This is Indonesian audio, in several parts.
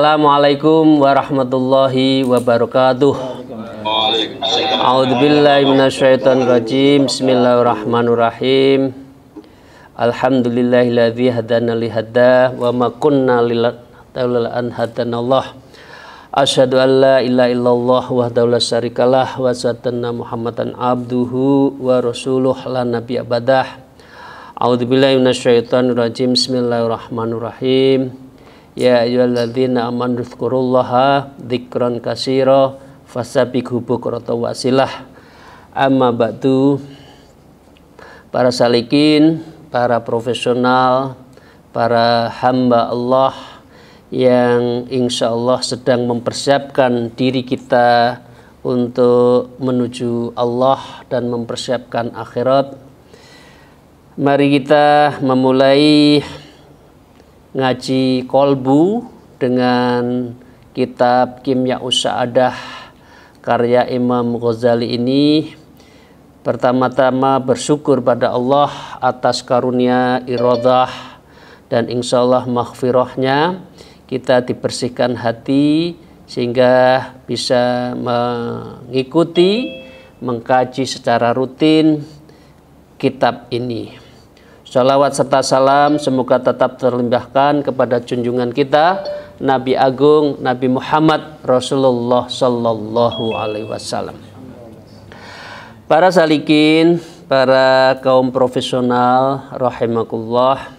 Assalamualaikum warahmatullahi wabarakatuh. A'udzubillahi minasyaitonir rajim. Bismillahirrahmanirrahim. Alhamdulillahilladzi hadana li hadza wa ma kunna lil an hadanallah. Asyhadu an la ilaha illallah wahdahu la syarikalah wa asyhadu anna Muhammadan abduhu wa rasuluh la nabiyya badah. A'udzubillahi minasyaitonir rajim. Bismillahirrahmanirrahim. Ya ayyuhalladzina amanu dzkurullaha dzikran katsira fasabiqhu bukratan wa asilah. Amma ba'du. Para salikin, para profesional, para hamba Allah yang insya Allah sedang mempersiapkan diri kita untuk menuju Allah dan mempersiapkan akhirat. Mari kita memulai ngaji kolbu dengan kitab Qimya'us Sa'adah karya Imam Ghazali ini. Pertama-tama bersyukur pada Allah atas karunia iradah dan insya Allah maghfirahnya kita dibersihkan hati sehingga bisa mengikuti, mengkaji secara rutin kitab ini. Salawat serta salam semoga tetap terlimpahkan kepada junjungan kita Nabi Agung Nabi Muhammad Rasulullah Sallallahu Alaihi Wasallam. Para salikin, para kaum profesional rahimakumullah,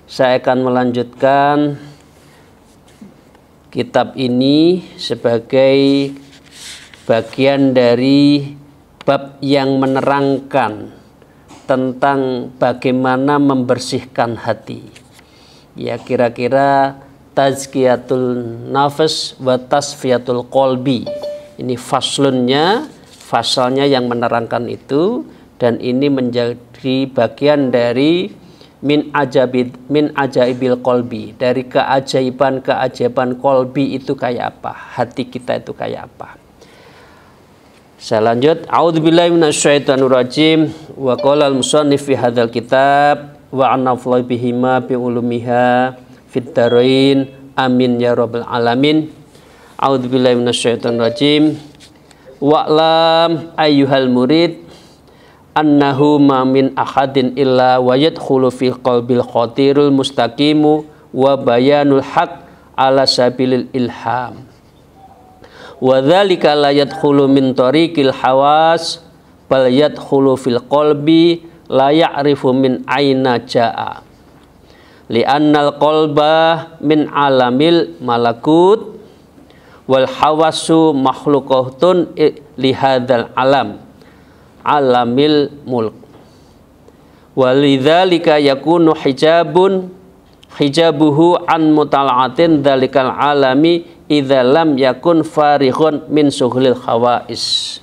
saya akan melanjutkan kitab ini sebagai bagian dari bab yang menerangkan tentang bagaimana membersihkan hati. Ya, kira-kira tazkiyatul nafas wa tasfiyatul qalbi. Ini fasalnya yang menerangkan itu, dan ini menjadi bagian dari min ajaibil qalbi, dari keajaiban qalbi itu kayak apa, hati kita itu kayak apa. Saya lanjut. A'udzubillahi minasyaitonir rajim. Wa qala al-musannif fi hadzal kitab wa anafla bihima bi ulumiha fid darain. Amin ya rabbal alamin. A'udzubillahi minasyaitonir rajim. Wa'lam ayyuhal murid annahu ma min ahadin illa wa yadkhulu fi qalbil khatirul mustaqimu wa bayanul haq ala sabilil ilham. Wa dzalika la yadkhulu min tariqil hawas bal yadkhulu fil qalbi la ya'rifu min aina jaa li'annal qalba min alamil malakut wal hawasu makhluqatun li hadzal alamil mulk walidzalika yakunu hijabuhu an mutala'atin dzalikal alami idza lam yakun farighun min suhlil khawais.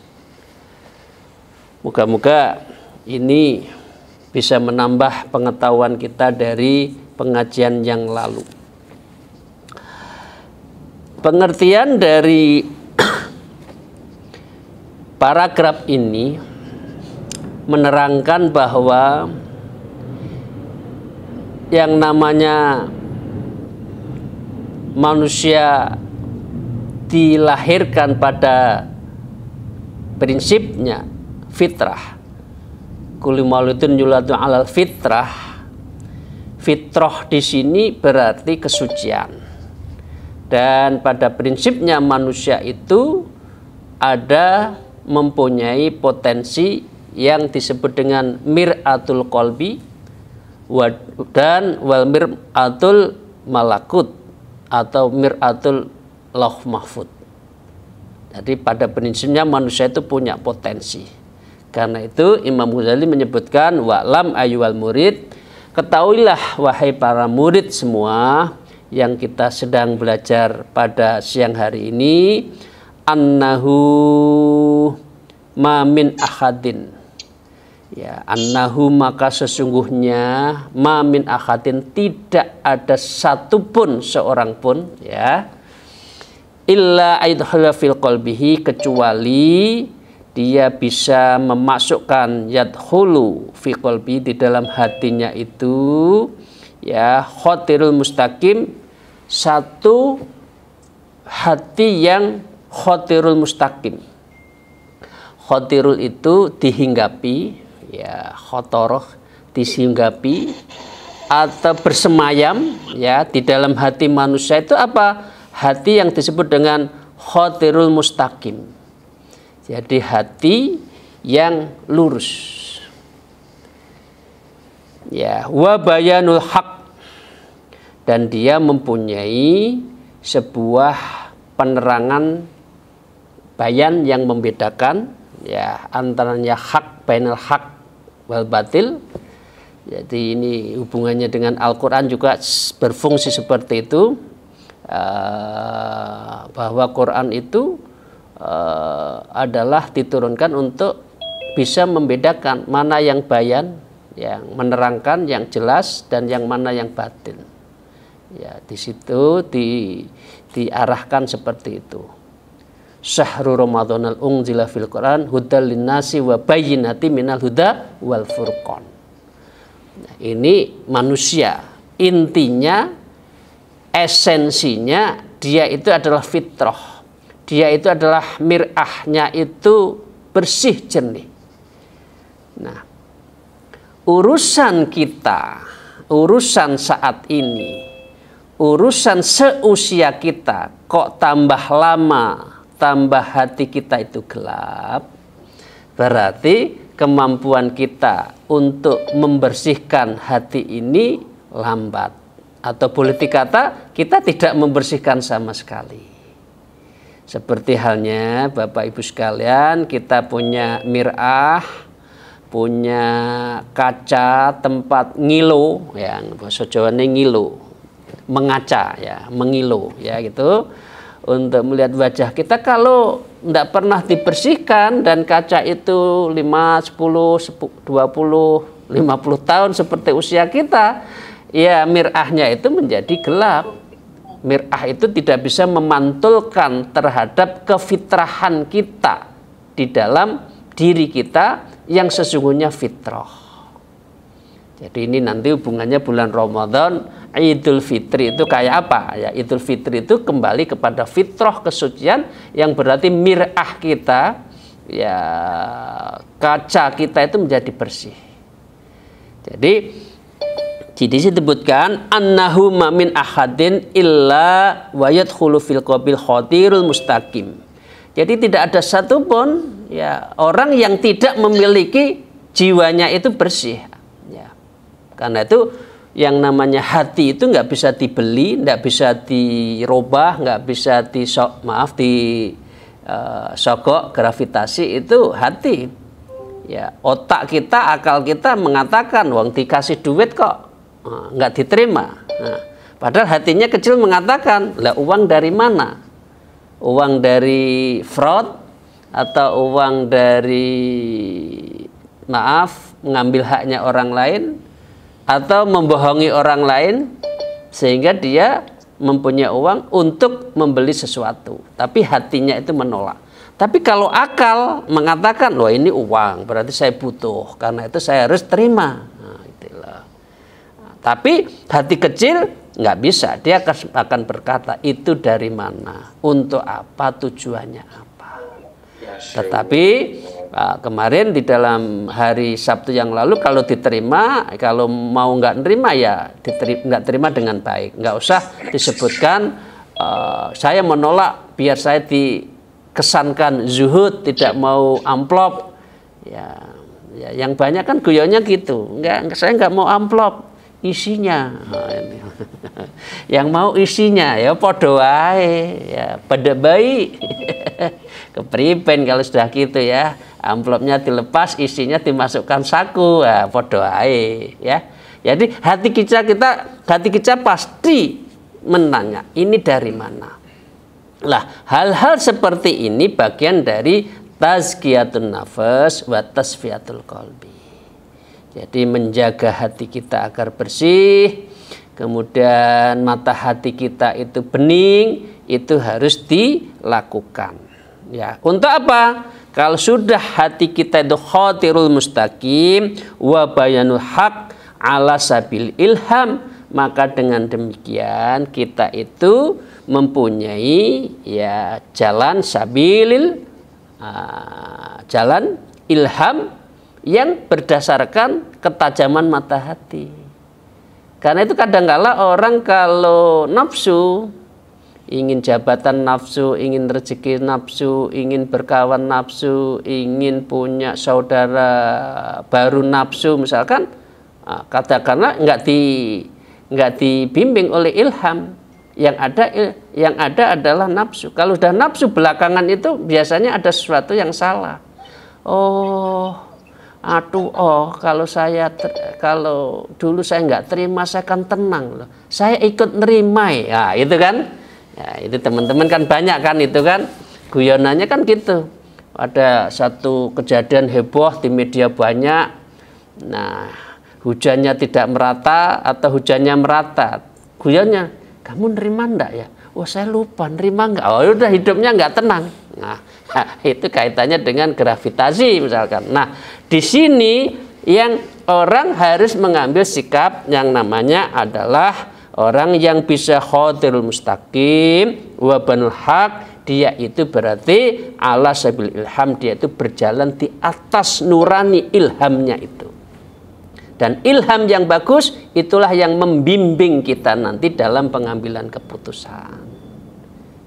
Moga-moga ini bisa menambah pengetahuan kita dari pengajian yang lalu. Pengertian dari paragraf ini menerangkan bahwa yang namanya manusia dilahirkan pada prinsipnya fitrah. Kullu mauludun yuladu alal fitrah. Fitrah di sini berarti kesucian. Dan pada prinsipnya manusia itu ada mempunyai potensi yang disebut dengan mir'atul qalbi dan wal mir'atul malakut atau mir'atul lauh mahfud. Jadi pada prinsipnya manusia itu punya potensi. Karena itu Imam Ghazali menyebutkan wa'lam ayyuhal murid, ketahuilah wahai para murid semua yang kita sedang belajar pada siang hari ini, annahu ma min ahadin. Ya, annahu maka sesungguhnya ma min ahadin tidak ada satupun seorang pun ya illa aidhala fil qalbihi kecuali dia bisa memasukkan yadkhulu fi qalbi di dalam hatinya itu ya khatirul mustaqim, satu hati yang khotirul mustaqim. Khotirul itu dihinggapi, ya, khotoroh disinggapi atau bersemayam, ya, di dalam hati manusia itu apa? Hati yang disebut dengan khotirul mustaqim. Jadi hati yang lurus. Ya, wa bayanul haq, dan dia mempunyai sebuah penerangan bayan yang membedakan, ya, antaranya hak bainal hak wal batil. Jadi ini hubungannya dengan Al-Quran juga berfungsi seperti itu, bahwa Quran itu adalah diturunkan untuk bisa membedakan mana yang bayan, yang menerangkan, yang jelas, dan yang mana yang batil. Ya, di situ diarahkan seperti itu. Syahrul Ramadhanal unzila fil Quran hudal linnasi wa bayyinati minal huda wal furqan. Nah, ini manusia, intinya, esensinya, dia itu adalah fitrah. Dia itu adalah mir'ahnya itu bersih jernih. Nah, urusan kita, urusan saat ini, urusan seusia kita kok tambah lama, tambah hati kita itu gelap, berarti kemampuan kita untuk membersihkan hati ini lambat. Atau boleh dikata kita tidak membersihkan sama sekali. Seperti halnya Bapak Ibu sekalian, kita punya mir'ah, punya kaca tempat ngilo, yang bahasa Jawanya ngilo, mengaca, ya, mengilo, ya, gitu, untuk melihat wajah kita. Kalau tidak pernah dibersihkan dan kaca itu 5, 10, 20, 50 tahun seperti usia kita, ya, mir'ahnya itu menjadi gelap. Mir'ah itu tidak bisa memantulkan terhadap kefitrahan kita di dalam diri kita yang sesungguhnya fitrah. Jadi ini nanti hubungannya bulan Ramadan, Idul Fitri itu kayak apa? Ya, Idul Fitri itu kembali kepada fitrah kesucian, yang berarti mir'ah kita, ya, kaca kita itu menjadi bersih. Jadi disebutkan annahu ma min ahadin illa wa yadkhulu fil qabil khatirul mustaqim. Jadi tidak ada satupun, ya, orang yang tidak memiliki jiwanya itu bersih, ya. Karena itu yang namanya hati itu nggak bisa dibeli, nggak bisa dirubah, nggak bisa disogok gravitasi, itu hati. Ya, otak kita, akal kita mengatakan, wong dikasih duit kok nggak diterima. Nah, padahal hatinya kecil mengatakan, lah, uang dari mana? Uang dari fraud atau uang dari, maaf, mengambil haknya orang lain atau membohongi orang lain sehingga dia mempunyai uang untuk membeli sesuatu, tapi hatinya itu menolak. Tapi kalau akal mengatakan, wah, ini uang, berarti saya butuh, karena itu saya harus terima. Nah, itulah. Tapi hati kecil nggak bisa, dia akan berkata, itu dari mana, untuk apa, tujuannya apa. Tetapi kemarin di dalam hari Sabtu yang lalu, kalau diterima, kalau mau nggak nerima, ya nggak terima dengan baik, nggak usah disebutkan saya menolak biar saya dikesankan zuhud, tidak mau amplop, ya yang banyak kan guyonnya gitu, saya nggak mau amplop, isinya. Yang mau isinya, ya podo wae, ya pada baik. Kepriben kalau sudah gitu, ya, amplopnya dilepas, isinya dimasukkan saku, ya podo wae, ya. Jadi hati kita pasti menanya, ini dari mana. Lah, hal-hal seperti ini bagian dari tazkiyatun nafas wa tasfiyatul qalbi. Jadi menjaga hati kita agar bersih, kemudian mata hati kita itu bening, itu harus dilakukan. Ya, untuk apa? Kalau sudah hati kita itu khatirul mustaqim wa bayanul haq ala sabil ilham, maka dengan demikian kita itu mempunyai ya jalan sabilil jalan ilham yang berdasarkan ketajaman mata hati. Karena itu kadangkala orang kalau nafsu, ingin jabatan nafsu, ingin rezeki nafsu, ingin berkawan nafsu, ingin punya saudara baru nafsu misalkan, katakanlah nggak dibimbing oleh ilham, yang ada adalah nafsu. Kalau sudah nafsu belakangan itu biasanya ada sesuatu yang salah. Kalau dulu saya nggak terima, saya kan tenang loh. Saya ikut nerima ya, itu kan. Ya, itu teman-teman kan banyak kan itu kan. Guyonannya kan gitu. Ada satu kejadian heboh di media banyak. Nah, hujannya tidak merata atau hujannya merata. Guyonnya, kamu nerima enggak ya? Oh, saya lupa nerima enggak. Oh, udah hidupnya enggak tenang. Nah, itu kaitannya dengan gravitasi misalkan. Nah, di sini yang orang harus mengambil sikap yang namanya adalah orang yang bisa khadirul mustaqim wa banul haq. Dia itu berarti ala sabil ilham, dia itu berjalan di atas nurani ilhamnya itu. Dan ilham yang bagus itulah yang membimbing kita nanti dalam pengambilan keputusan.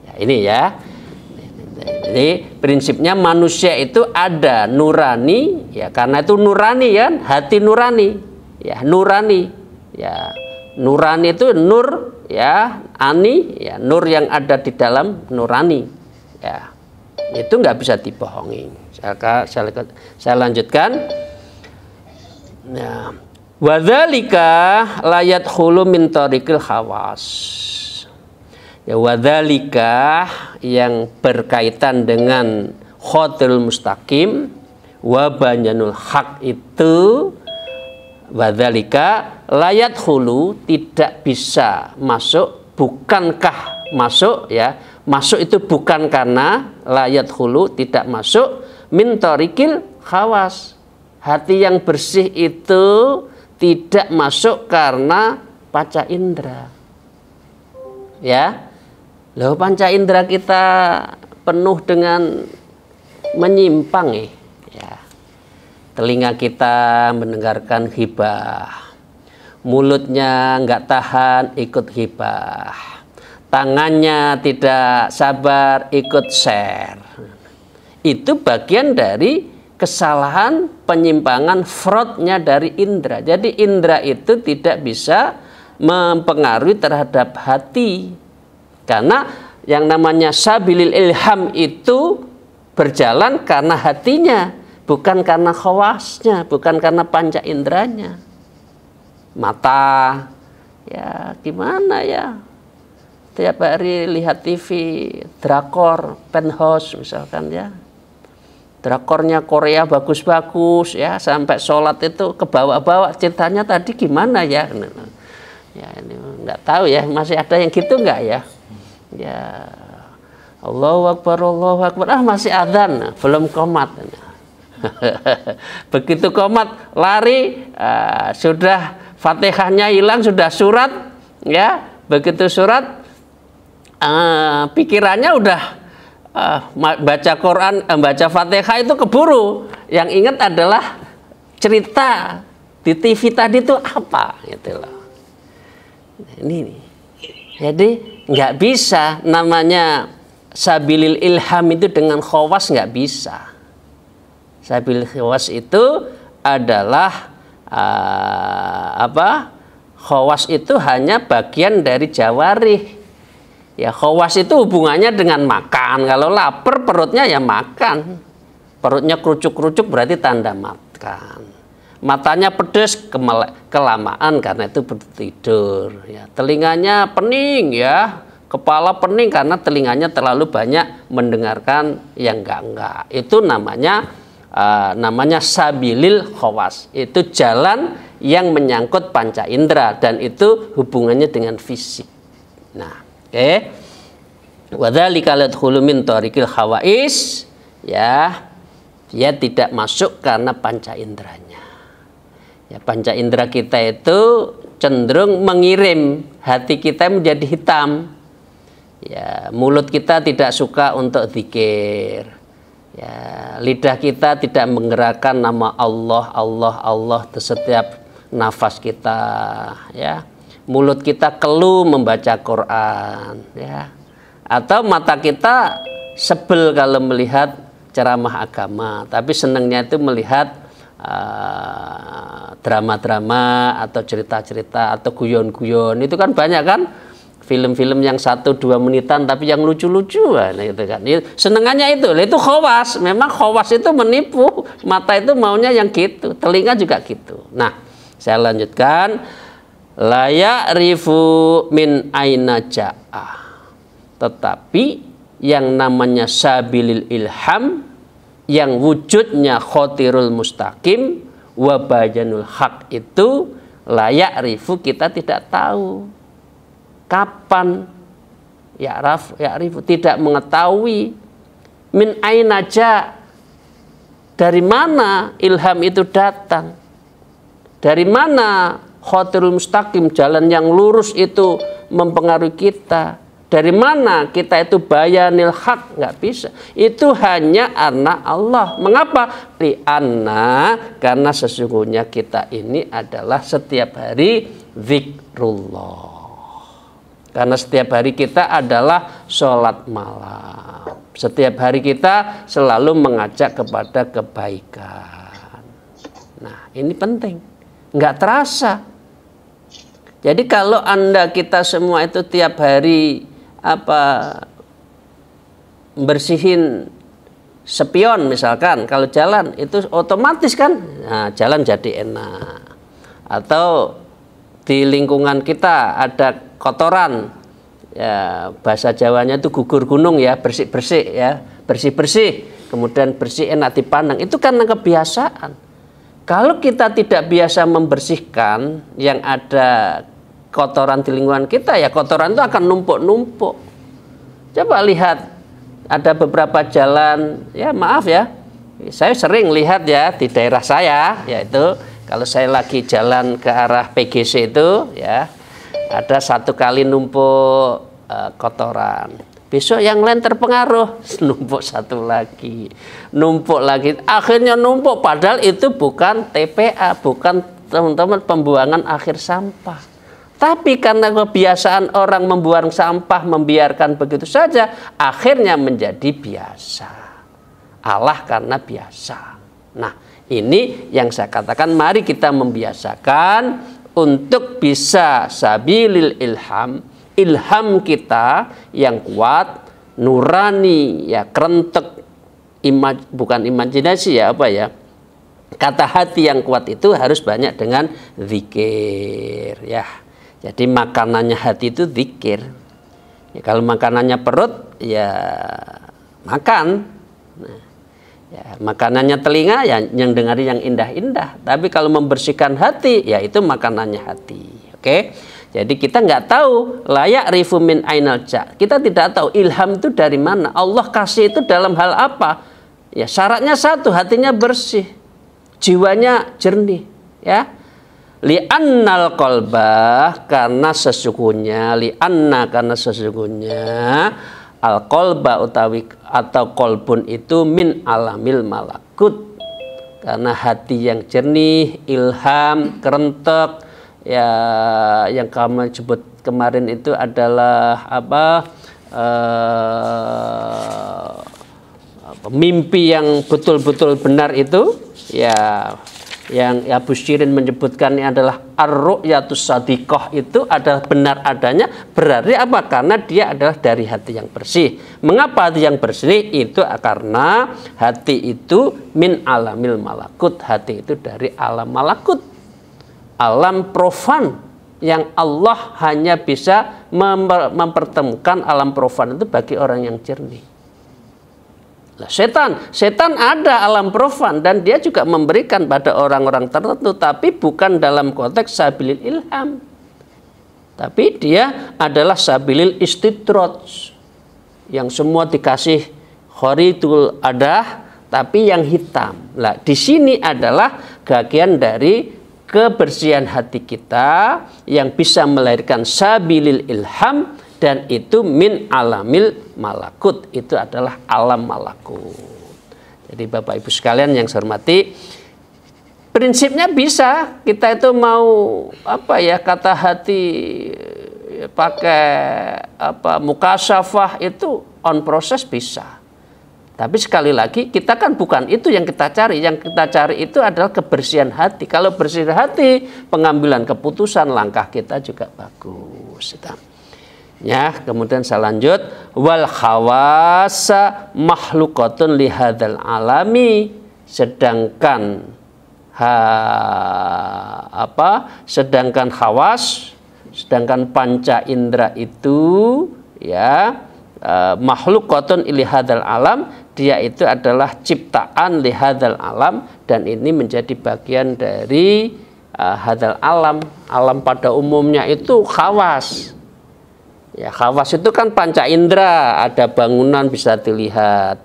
Ya, ini ya. Jadi prinsipnya manusia itu ada nurani, ya karena itu nurani ya, hati nurani, ya nurani, ya nurani itu nur, ya ani, ya nur yang ada di dalam nurani, ya itu nggak bisa dibohongi. Saya lanjutkan. Nah, wadzalika layat hulu min tariqil khawas. Ya, wadzalika yang berkaitan dengan khadirul mustaqim wa banyanul haq itu, wadzalika layat hulu tidak bisa masuk, bukankah masuk ya, masuk itu bukan karena layat hulu tidak masuk min tariqil khawas. Hati yang bersih itu tidak masuk karena panca indera. Ya. Loh, panca indera kita penuh dengan menyimpang ya. Telinga kita mendengarkan ghibah. Mulutnya nggak tahan ikut ghibah. Tangannya tidak sabar ikut share. Itu bagian dari kesalahan penyimpangan fraudnya dari indera. Jadi indera itu tidak bisa mempengaruhi terhadap hati. Karena yang namanya sabilil ilham itu berjalan karena hatinya, bukan karena khawasnya, bukan karena panca inderanya. Mata, ya gimana ya? Tiap hari lihat TV, drakor, penthouse misalkan ya. Drakornya Korea bagus-bagus ya, sampai sholat itu ke bawah-bawah. Ceritanya tadi gimana ya? Ya ini nggak tahu ya, masih ada yang gitu nggak ya? Ya Allahu Akbar, Allahu Akbar, masih adzan, belum qomat. Begitu qomat lari, sudah Fatihahnya hilang, sudah surat ya. Begitu surat, pikirannya udah baca Quran, baca Fatihah itu keburu. Yang ingat adalah cerita di TV tadi itu apa gitu loh. Ini nih. Jadi nggak bisa namanya sabilil ilham itu dengan khawas, nggak bisa. Sabilil khawas itu adalah khawas itu hanya bagian dari jawarih. Ya, khawas itu hubungannya dengan makan. Kalau lapar perutnya ya makan. Perutnya kerucuk-kerucuk berarti tanda makan. Matanya pedes kelamaan karena itu tidur. Ya, telinganya pening ya, kepala pening karena telinganya terlalu banyak mendengarkan yang enggak. Itu namanya sabilil khawas. Itu jalan yang menyangkut panca indera dan itu hubungannya dengan fisik. Nah, oke. Wadzalika ladkhulu min tariqil khawais, ya. Dia tidak masuk karena panca inderanya. Ya, panca indera kita itu cenderung mengirim hati kita menjadi hitam. Ya, mulut kita tidak suka untuk zikir. Ya, lidah kita tidak menggerakkan nama Allah, Allah, Allah di setiap nafas kita. Ya, mulut kita keluh membaca Quran. Ya, atau mata kita sebel kalau melihat ceramah agama, tapi senangnya itu melihat drama-drama atau cerita-cerita atau guyon-guyon. Itu kan banyak kan film-film yang 1-2 menitan tapi yang lucu-lucu gitu kan. Senengannya itu khawas. Memang khawas itu menipu. Mata itu maunya yang gitu, telinga juga gitu. Nah, saya lanjutkan. La ya'rifu min aina ja'a. Tetapi yang namanya sabilil ilham, yang wujudnya khotirul mustaqim wa bayanul haq, itu layak rifu, kita tidak tahu kapan. Ya'rifu, tidak mengetahui. Min aina ja, dari mana ilham itu datang, dari mana khotirul mustaqim, jalan yang lurus itu mempengaruhi kita. Dari mana kita itu bayanil haq? Nggak bisa. Itu hanya anak Allah. Mengapa? Li'anna, karena sesungguhnya kita ini adalah setiap hari zikrullah. Karena setiap hari kita adalah sholat malam. Setiap hari kita selalu mengajak kepada kebaikan. Nah, ini penting. Nggak terasa. Jadi kalau kita semua itu tiap hari bersihin spion misalkan, kalau jalan itu otomatis kan, nah, jalan jadi enak. Atau di lingkungan kita ada kotoran, ya bahasa Jawanya itu gugur gunung ya, bersih-bersih ya, bersih-bersih, kemudian bersih enak dipandang, itu karena kebiasaan. Kalau kita tidak biasa membersihkan yang ada kotoran di lingkungan kita, ya kotoran itu akan numpuk-numpuk. Coba lihat, ada beberapa jalan, ya maaf ya, saya sering lihat ya di daerah saya, yaitu kalau saya lagi jalan ke arah PGC itu, ya ada satu kali numpuk kotoran. Besok yang lain terpengaruh, numpuk satu lagi, numpuk lagi, akhirnya numpuk. Padahal itu bukan TPA, bukan teman-teman pembuangan akhir sampah. Tapi karena kebiasaan orang membuang sampah, membiarkan begitu saja, akhirnya menjadi biasa. Allah karena biasa. Nah, ini yang saya katakan, mari kita membiasakan untuk bisa sabilil ilham. Ilham kita yang kuat, nurani, ya kerentek, bukan imajinasi ya, kata hati yang kuat itu harus banyak dengan zikir ya. Jadi makanannya hati itu zikir. Ya, kalau makanannya perut ya makan. Nah, ya, makanannya telinga ya yang dengari yang indah-indah. Tapi kalau membersihkan hati ya itu makanannya hati. Oke. Jadi kita nggak tahu layak rifu min ainal ja. Kita tidak tahu ilham itu dari mana. Allah kasih itu dalam hal apa? Ya syaratnya satu, hatinya bersih, jiwanya jernih. Ya. Li'annal qalbah, karena sesungguhnya al qalba utawi atau kolbun itu min alamil malakut, karena hati yang jernih, ilham, kerentek ya, yang kamu sebut kemarin itu adalah mimpi yang betul-betul benar itu ya. Yang Abu Syirin menyebutkan ini adalah ar-ru'yatus shadiqah, itu adalah benar adanya. Berarti apa? Karena dia adalah dari hati yang bersih. Mengapa hati yang bersih? Itu karena hati itu min alamil malakut. Hati itu dari alam malakut, alam profan, yang Allah hanya bisa mempertemukan alam profan itu bagi orang yang jernih. Setan ada alam profan dan dia juga memberikan pada orang-orang tertentu, tapi bukan dalam konteks sabilil ilham. Tapi dia adalah sabilil istidraj, yang semua dikasih khoritul adah, tapi yang hitam. Nah, di sini adalah bagian dari kebersihan hati kita yang bisa melahirkan sabilil ilham, dan itu min alamil malakut, itu adalah alam malakut. Jadi Bapak Ibu sekalian yang saya hormati, prinsipnya bisa kita itu mau kata hati pakai mukasyafah itu on proses bisa. Tapi sekali lagi kita kan bukan itu yang kita cari. Yang kita cari itu adalah kebersihan hati. Kalau bersih hati, pengambilan keputusan langkah kita juga bagus. Ya, kemudian saya lanjut, wal khawasa makhlukatun lihadzal alami, sedangkan sedangkan khawas, sedangkan panca indera itu ya makhlukatun lihadzal alam, dia itu adalah ciptaan lihadzal alam, dan ini menjadi bagian dari hadzal alam. Alam pada umumnya itu khawas. Ya, khawas itu kan panca indera, ada bangunan bisa dilihat,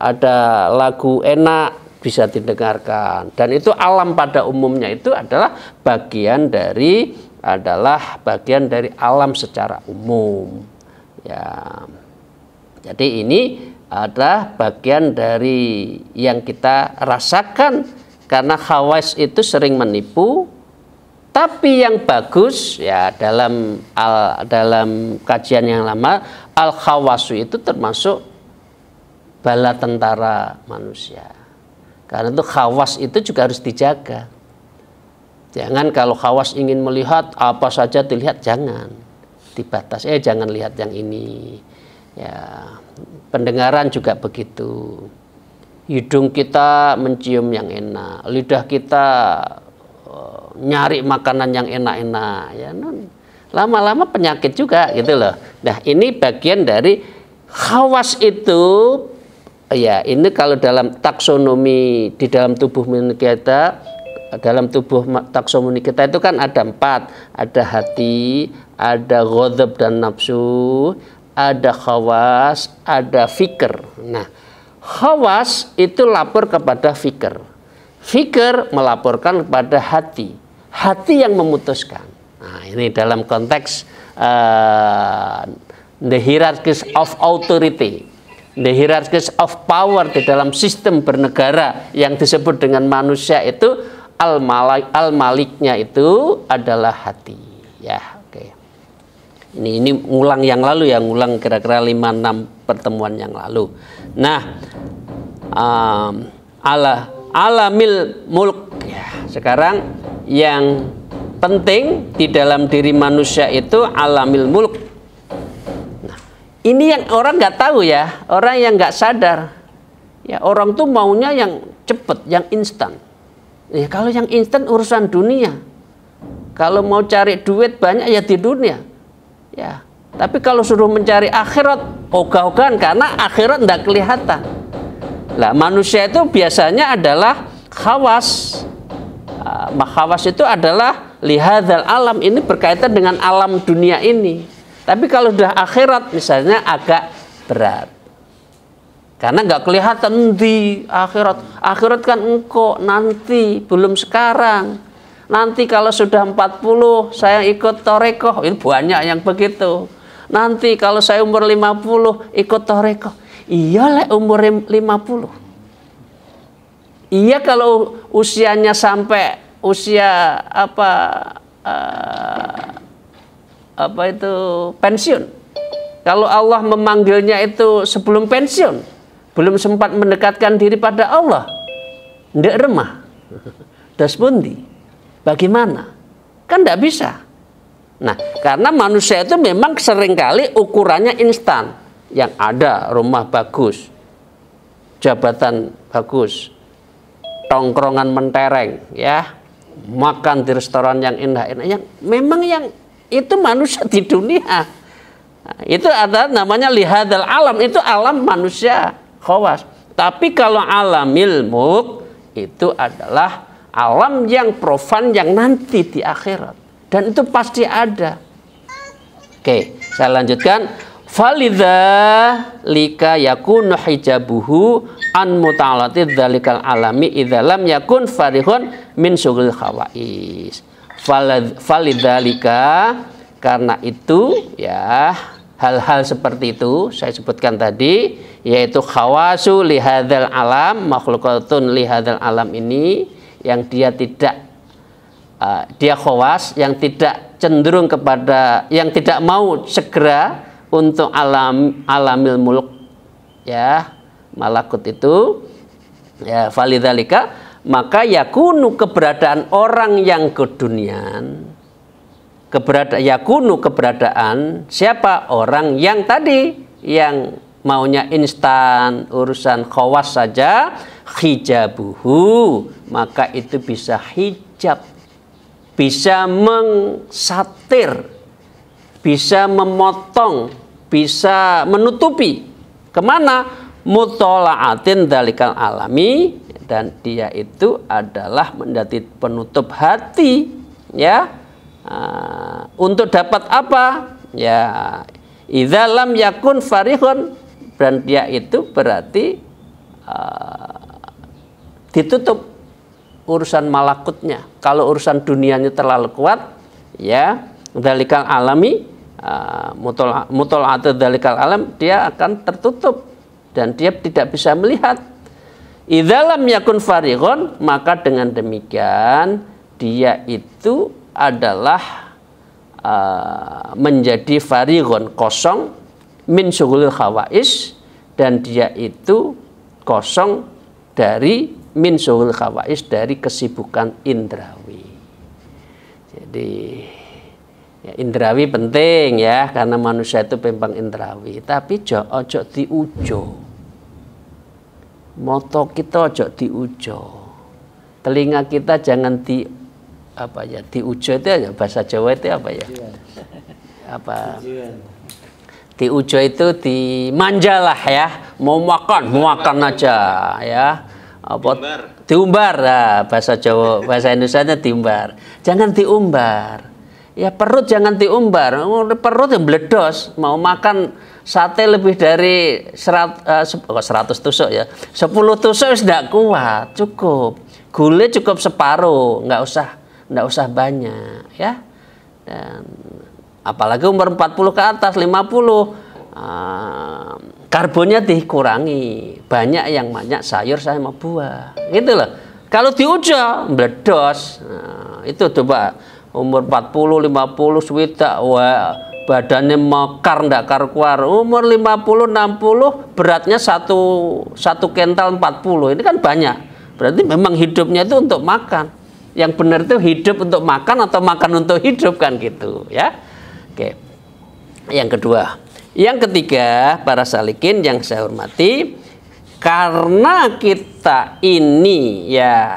ada lagu enak bisa didengarkan, dan itu alam pada umumnya itu adalah bagian dari alam secara umum. Ya, jadi ini adalah bagian dari yang kita rasakan, karena khawas itu sering menipu. Tapi yang bagus ya dalam kajian yang lama, al khawasu itu termasuk bala tentara manusia. Karena itu khawas itu juga harus dijaga. Jangan kalau khawas ingin melihat apa saja dilihat, jangan dibatasi. Jangan lihat yang ini. Ya, pendengaran juga begitu. Hidung kita mencium yang enak, lidah kita nyari makanan yang enak-enak, ya, lama-lama penyakit juga gitu loh. Nah, ini bagian dari khawas itu. Ya, ini kalau dalam taksonomi di dalam tubuh kita, dalam tubuh taksonomi kita itu kan ada 4, ada hati, ada ghadab dan nafsu, ada khawas, ada fikr. Nah, khawas itu lapor kepada fikr. Fikr melaporkan kepada hati. Hati yang memutuskan. Nah, ini dalam konteks the hierarchies of authority, the hierarchies of power di dalam sistem bernegara yang disebut dengan manusia itu, al-maliknya itu adalah hati. Ya, oke. Ini ngulang yang lalu ya, ngulang kira-kira 5-6 pertemuan yang lalu. Nah, alamil mulk ya. Sekarang yang penting di dalam diri manusia itu alamil mulk. Nah, ini yang orang nggak tahu ya, orang yang nggak sadar. Ya, orang tuh maunya yang cepet, yang instan. Ya, kalau yang instan urusan dunia. Kalau mau cari duit banyak ya di dunia. Ya, tapi kalau suruh mencari akhirat, ogah-ogahan, karena akhirat nggak kelihatan. Lah, manusia itu biasanya adalah khawas. Khawas itu adalah lihadzal alam, ini berkaitan dengan alam dunia ini. Tapi kalau sudah akhirat misalnya agak berat. Karena nggak kelihatan di akhirat. Akhirat kan engkau nanti, belum sekarang. Nanti kalau sudah 40 saya ikut torekoh, ini banyak yang begitu. Nanti kalau saya umur 50 ikut torekoh. Iyalah umur 50. Iya kalau usianya sampai usia itu pensiun. Kalau Allah memanggilnya itu sebelum pensiun, belum sempat mendekatkan diri pada Allah, ndak remah. Das pundi? Bagaimana? Kan ndak bisa. Nah, karena manusia itu memang seringkali ukurannya instan. Yang ada rumah bagus, jabatan bagus, tongkrongan mentereng, ya, makan di restoran yang indah-indah, yang memang yang itu manusia di dunia. Nah, itu ada namanya lihadzal alam, itu alam manusia khawas. Tapi kalau alamil mulk itu adalah alam yang profan yang nanti di akhirat, dan itu pasti ada. Oke, saya lanjutkan. Falidza lika yakunu hijabuhu an muta'alati dzalikal alami idza lam yakun farihun min syughul khawais. Falidza lika, Karena itu ya hal-hal seperti itu saya sebutkan tadi, yaitu khawasu lihadzal alam, makhlukatun lihadzal alam ini yang dia tidak dia khawas, yang tidak cenderung kepada, yang tidak mau segera untuk alamil mulk ya, malakut itu ya, falidzalika, maka yakunu keberadaan orang yang kedunian, keberadaan siapa? Orang yang tadi yang maunya instan, urusan khawas saja, hijabuhu, maka itu bisa hijab, bisa mengsatir, bisa memotong, bisa menutupi. Kemana? Mutola'atin dalikal alami, dan dia itu adalah menjadi penutup hati ya. Untuk dapat apa? Ya, idza lam yakun farihun, dan dia itu berarti ditutup urusan malakutnya. Kalau urusan dunianya terlalu kuat, ya, dalikal alami, mutola'atul dalikal alam, dia akan tertutup dan dia tidak bisa melihat. Idza lam yakun farihun, maka dengan demikian dia itu adalah menjadi farihun, kosong, min syughulil khawais, dan dia itu kosong dari min syughul khawais, dari kesibukan indrawi. Jadi ya, indrawi penting ya, karena manusia itu memang indrawi, tapi ojo diujo, moto kita ojo diujo, telinga kita jangan di apa ya, diujo itu ya, bahasa Jawa itu apa ya, apa diujo itu dimanjalah ya, mau makan aja ya, apa diumbar, nah, bahasa Jawa, bahasa Indonesianya diumbar, jangan diumbar ya, perut jangan diumbar, perut yang meledos, mau makan sate lebih dari 100 tusuk ya, 10 tusuk sudah kuat, cukup gulai cukup separuh, nggak usah banyak ya. Dan apalagi umur 40 ke atas, 50, karbonnya dikurangi, banyak yang banyak sayur sama buah gitu loh. Kalau diujo meledos, itu coba umur 40, 50, swita, wah badannya mekar ndak karuan. Umur 50, 60 beratnya satu kental 40, ini kan banyak. Berarti memang hidupnya itu untuk makan. Yang benar itu hidup untuk makan atau makan untuk hidup, kan gitu ya. Oke. Yang kedua, yang ketiga, para salikin yang saya hormati, karena kita ini ya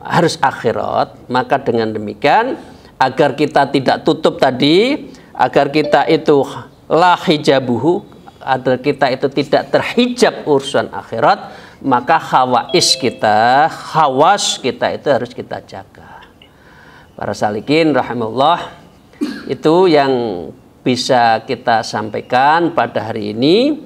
harus akhirat, maka dengan demikian agar kita tidak tutup tadi, agar kita itu la hijabuhu, agar kita itu tidak terhijab urusan akhirat, maka hawas kita itu harus kita jaga. Para salikin rahimahullah, itu yang bisa kita sampaikan pada hari ini,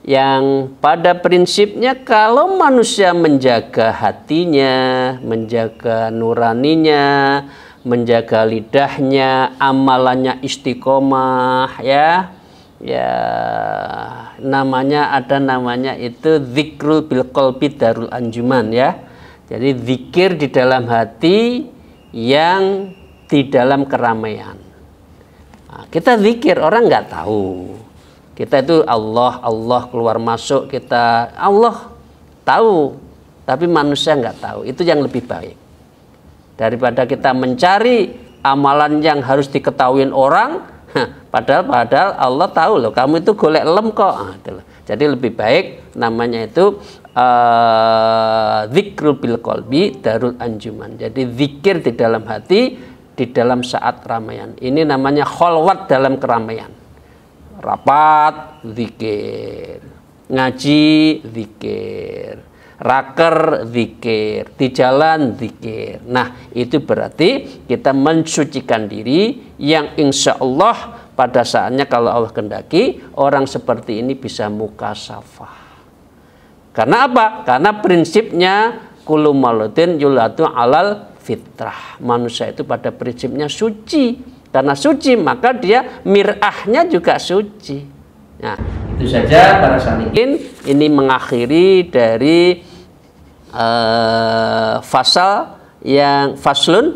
yang pada prinsipnya kalau manusia menjaga hatinya, menjaga nuraninya, menjaga lidahnya, amalannya istiqomah ya, ya namanya itu zikrul bil qalbi darul anjuman ya. Jadi zikir di dalam hati yang di dalam keramaian. Nah, kita zikir orang nggak tahu. Kita itu Allah keluar masuk, kita Allah tahu, tapi manusia nggak tahu. Itu yang lebih baik daripada kita mencari amalan yang harus diketahui orang. Padahal Allah tahu loh, kamu itu golek lem kok. Jadi lebih baik namanya itu zikrul bil qalbi darul anjuman. Jadi zikir di dalam hati, di dalam saat keramaian. Ini namanya kholwat dalam keramaian. Rapat zikir, ngaji zikir, raker zikir, di jalan zikir. Nah, itu berarti kita mensucikan diri, yang insya Allah pada saatnya kalau Allah kehendaki orang seperti ini bisa mukasafah. Karena apa? Karena prinsipnya kullu mauludin yuladu alal fitrah. Manusia itu pada prinsipnya suci Karena suci maka dia mir'ahnya juga suci. Nah, itu saja para salikin. Ini mengakhiri dari faslun,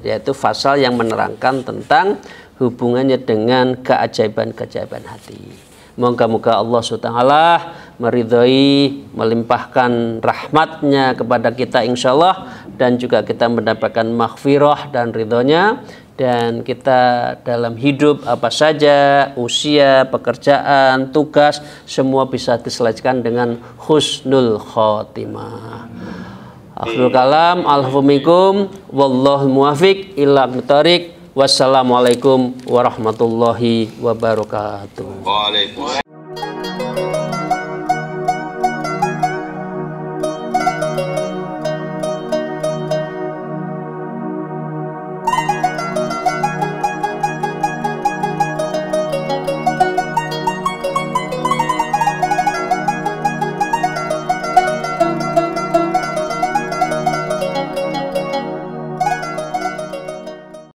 yaitu fasal yang menerangkan tentang hubungannya dengan keajaiban-keajaiban hati. Moga-moga Allah SWT meridhoi, melimpahkan rahmatnya kepada kita insyaallah, dan juga kita mendapatkan maghfirah dan ridhonya, dan kita dalam hidup apa saja, usia, pekerjaan, tugas, semua bisa diselesaikan dengan husnul khotimah. Akhirul kalam, alhamdulillah, wallahul muwafiq ila aqthariq. Wassalamualaikum warahmatullahi wabarakatuh. Waalaikumsalam.